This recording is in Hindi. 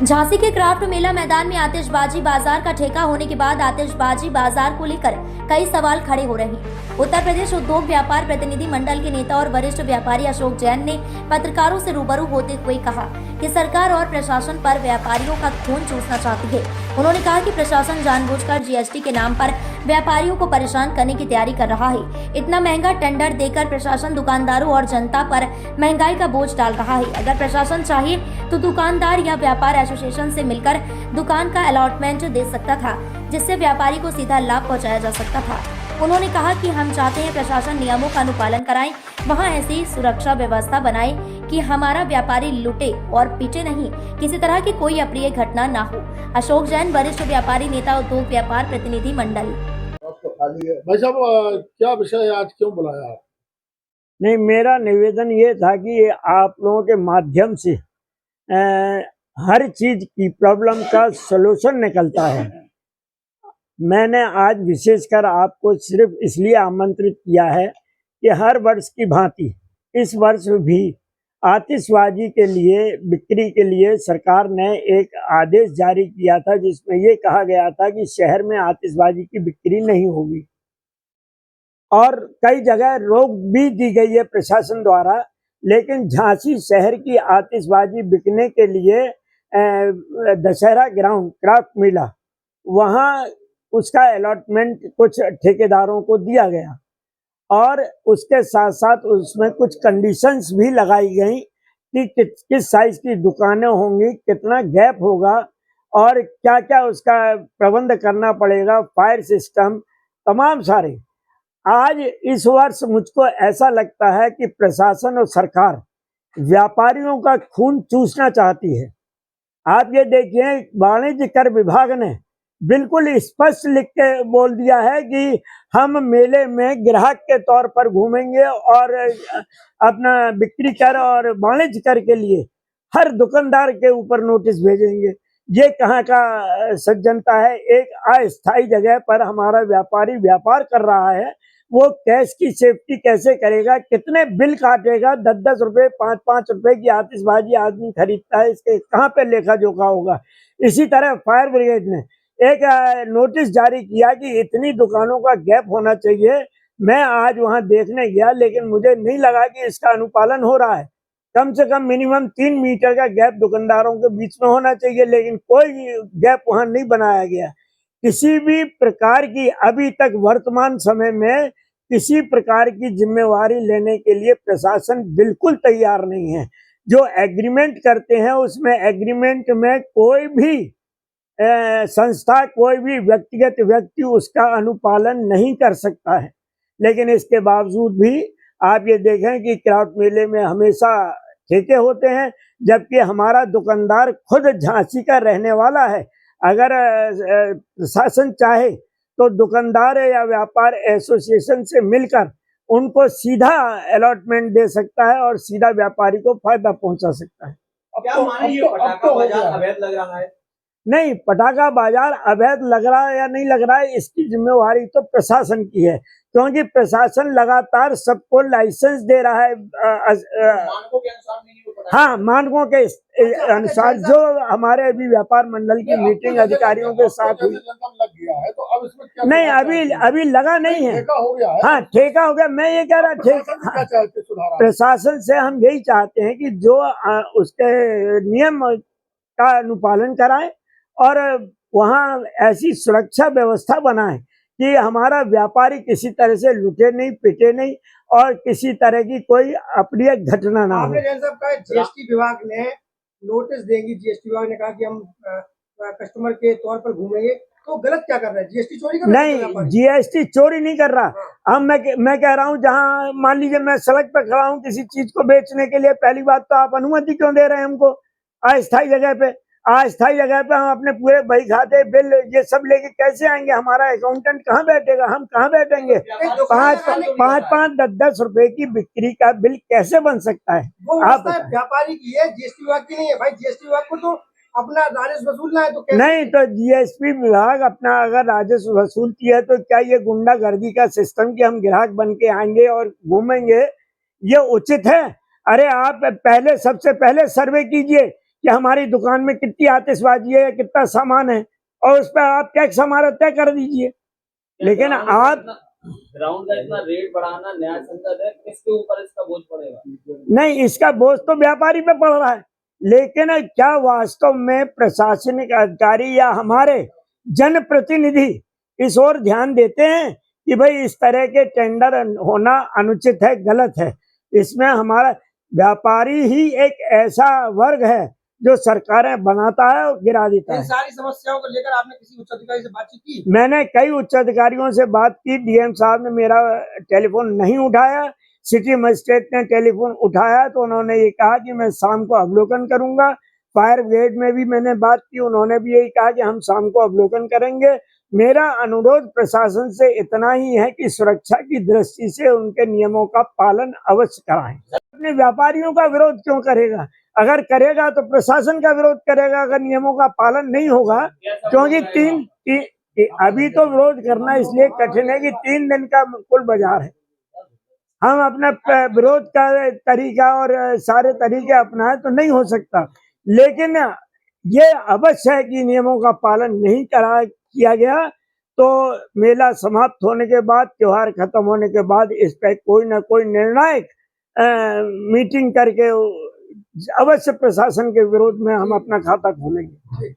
झांसी के क्राफ्ट मेला मैदान में आतिशबाजी बाजार का ठेका होने के बाद आतिशबाजी बाजार को लेकर कई सवाल खड़े हो रहे हैं। उत्तर प्रदेश उद्योग व्यापार प्रतिनिधि मंडल के नेता और वरिष्ठ व्यापारी अशोक जैन ने पत्रकारों से रूबरू होते हुए कहा कि सरकार और प्रशासन पर व्यापारियों का खून चूसना चाहती है। उन्होंने कहा कि प्रशासन जानबूझकर जीएसटी के नाम पर व्यापारियों को परेशान करने की तैयारी कर रहा है। इतना महंगा टेंडर देकर प्रशासन दुकानदारों और जनता पर महंगाई का बोझ डाल रहा है। अगर प्रशासन चाहे तो दुकानदार या व्यापार एसोसिएशन से मिलकर दुकान का अलॉटमेंट दे सकता था, जिससे व्यापारी को सीधा लाभ पहुंचाया जा सकता था। उन्होंने कहा कि हम चाहते हैं प्रशासन नियमों का अनुपालन कराए, वहां ऐसी सुरक्षा व्यवस्था बनाए कि हमारा व्यापारी लूटे और पीटे नहीं, किसी तरह की कोई अप्रिय घटना ना हो। अशोक जैन, वरिष्ठ व्यापारी नेता, उद्योग व्यापार प्रतिनिधि मंडल। भाई साहब, क्या विषय है, आज क्यों बुलाया आप? नहीं, मेरा निवेदन ये था कि आप लोगों के माध्यम से हर चीज की प्रॉब्लम का सलूशन निकलता है। मैंने आज विशेषकर आपको सिर्फ इसलिए आमंत्रित किया है कि हर वर्ष की भांति इस वर्ष भी आतिशबाजी के लिए बिक्री के लिए सरकार ने एक आदेश जारी किया था, जिसमें ये कहा गया था कि शहर में आतिशबाजी की बिक्री नहीं होगी और कई जगह रोक भी दी गई है प्रशासन द्वारा। लेकिन झांसी शहर की आतिशबाजी बिकने के लिए दशहरा ग्राउंड क्राफ्ट मेला, वहाँ उसका अलॉटमेंट कुछ ठेकेदारों को दिया गया और उसके साथ साथ उसमें कुछ कंडीशंस भी लगाई गई कि किस साइज की दुकानें होंगी, कितना गैप होगा और क्या क्या उसका प्रबंध करना पड़ेगा, फायर सिस्टम, तमाम सारे। आज इस वर्ष मुझको ऐसा लगता है कि प्रशासन और सरकार व्यापारियों का खून चूसना चाहती है। आप ये देखिए, वाणिज्य कर विभाग ने बिल्कुल स्पष्ट लिख के बोल दिया है कि हम मेले में ग्राहक के तौर पर घूमेंगे और अपना बिक्री कर और वाणिज्य कर के लिए हर दुकानदार के ऊपर नोटिस भेजेंगे। ये कहाँ का सज्जनता है? एक अस्थायी जगह पर हमारा व्यापारी व्यापार कर रहा है, वो कैश की सेफ्टी कैसे करेगा? कितने बिल काटेगा? 10-10 रुपए, 5-5 रुपए की आतिशबाजी आदमी खरीदता है, इसके कहाँ पे लेखा जोखा होगा? इसी तरह फायर ब्रिगेड ने एक नोटिस जारी किया कि इतनी दुकानों का गैप होना चाहिए। मैं आज वहां देखने गया, लेकिन मुझे नहीं लगा कि इसका अनुपालन हो रहा है। कम से कम मिनिमम 3 मीटर का गैप दुकानदारों के बीच में होना चाहिए, लेकिन कोई गैप वहां नहीं बनाया गया। किसी भी प्रकार की अभी तक वर्तमान समय में किसी प्रकार की जिम्मेवारी लेने के लिए प्रशासन बिल्कुल तैयार नहीं है। जो एग्रीमेंट करते हैं उसमें एग्रीमेंट में कोई भी संस्था, कोई भी व्यक्तिगत व्यक्ति उसका अनुपालन नहीं कर सकता है। लेकिन इसके बावजूद भी आप ये देखें कि क्राफ्ट मेले में हमेशा ठेके होते हैं, जबकि हमारा दुकानदार खुद झांसी का रहने वाला है। अगर प्रशासन चाहे तो दुकानदार या व्यापार एसोसिएशन से मिलकर उनको सीधा अलॉटमेंट दे सकता है और सीधा व्यापारी को फायदा पहुंचा सकता है। क्या माने ये पटाखा बाजार अवैध लग रहा है? नहीं, पटाखा बाजार अवैध लग रहा है या नहीं लग रहा है, इसकी जिम्मेवारी तो प्रशासन की है, क्योंकि प्रशासन लगातार सबको लाइसेंस दे रहा है मानकों के अनुसार नहीं हो पटाखा। हाँ, मानकों के अनुसार। जो हमारे अभी व्यापार मंडल की मीटिंग अधिकारियों के साथ हुई, लग गया है, तो अब इसमें क्या नहीं, अभी लगा नहीं है। ठेका हो गया है। हाँ, ठेका हो गया। मैं ये कह रहा प्रशासन से हम यही चाहते हैं कि जो उसके नियम का अनुपालन कराएं और वहाँ ऐसी सुरक्षा व्यवस्था बनाएं कि हमारा व्यापारी किसी तरह से लुटे नहीं, पिटे नहीं और किसी तरह की कोई अप्रिय घटना ना हो। आपने जैन साहब कहा जीएसटी विभाग ने नोटिस देंगी, जीएसटी विभाग ने कहा कि हम कस्टमर के तौर पर घूमेंगे, तो गलत क्या कर रहे हैं? जीएसटी चोरी कर रहे हैं? नहीं, जीएसटी चोरी नहीं कर रहा। अब मैं कह रहा हूँ, जहाँ मान लीजिए मैं सड़क पर खड़ा हूँ किसी चीज को बेचने के लिए, पहली बात तो आप अनुमति क्यों दे रहे हैं हमको? अस्थायी जगह पे हम अपने पूरे बही खाते बिल ये सब लेके कैसे आएंगे? हमारा अकाउंटेंट कहाँ बैठेगा? हम कहाँ बैठेंगे? 5-5, 10-10 रुपए की बिक्री का बिल कैसे बन सकता है? आप व्यापारी की है, जीएसटी विभाग की नहीं है भाई। जीएसटी विभाग को तो अपना राजस्व वसूलना है, तो नहीं, तो जीएसटी विभाग अपना अगर राजस्व वसूलती है तो क्या ये गुंडागर्दी का सिस्टम कि हम ग्राहक बन के आएंगे और घूमेंगे, ये उचित है? अरे आप सबसे पहले सर्वे कीजिए कि हमारी दुकान में कितनी आतिशबाजी है, कितना सामान है, और उस पर आप टैक्स हमारा तय कर दीजिए। लेकिन आप ग्राउंड का इतना रेट बढ़ाना न्याय संगत है? किसके ऊपर इसका बोझ पड़ेगा? नहीं, इसका बोझ तो व्यापारी पे पड़ रहा है, लेकिन क्या वास्तव में प्रशासनिक अधिकारी या हमारे जनप्रतिनिधि इस ओर ध्यान देते हैं कि भाई इस तरह के टेंडर होना अनुचित है, गलत है? इसमें हमारा व्यापारी ही एक ऐसा वर्ग है जो सरकारें बनाता है और गिरा देता इन है। सारी समस्याओं को लेकर आपने किसी उच्च अधिकारी से बातचीत की? मैंने कई उच्च अधिकारियों से बात की, डीएम साहब ने मेरा टेलीफोन नहीं उठाया, सिटी मजिस्ट्रेट ने टेलीफोन उठाया तो उन्होंने ये कहा कि मैं शाम को अवलोकन करूंगा। फायर ब्रिगेड में भी मैंने बात की, उन्होंने भी यही कहा कि हम शाम को अवलोकन करेंगे। मेरा अनुरोध प्रशासन से इतना ही है कि सुरक्षा की दृष्टि से उनके नियमों का पालन अवश्य कराएं। अपने व्यापारियों का विरोध क्यों करेगा? अगर करेगा तो प्रशासन का विरोध करेगा, अगर नियमों का पालन नहीं होगा। क्योंकि अभी तो विरोध करना इसलिए कठिन है कि 3 दिन का कुल बाजार है। हम अपना विरोध का तरीका और सारे तरीके अपनाएं तो नहीं हो सकता, लेकिन ये अवश्य है कि नियमों का पालन नहीं किया गया तो मेला समाप्त होने के बाद, त्योहार खत्म होने के बाद इस पर कोई ना कोई निर्णायक मीटिंग करके अवश्य प्रशासन के विरोध में हम अपना खाता खोलेंगे।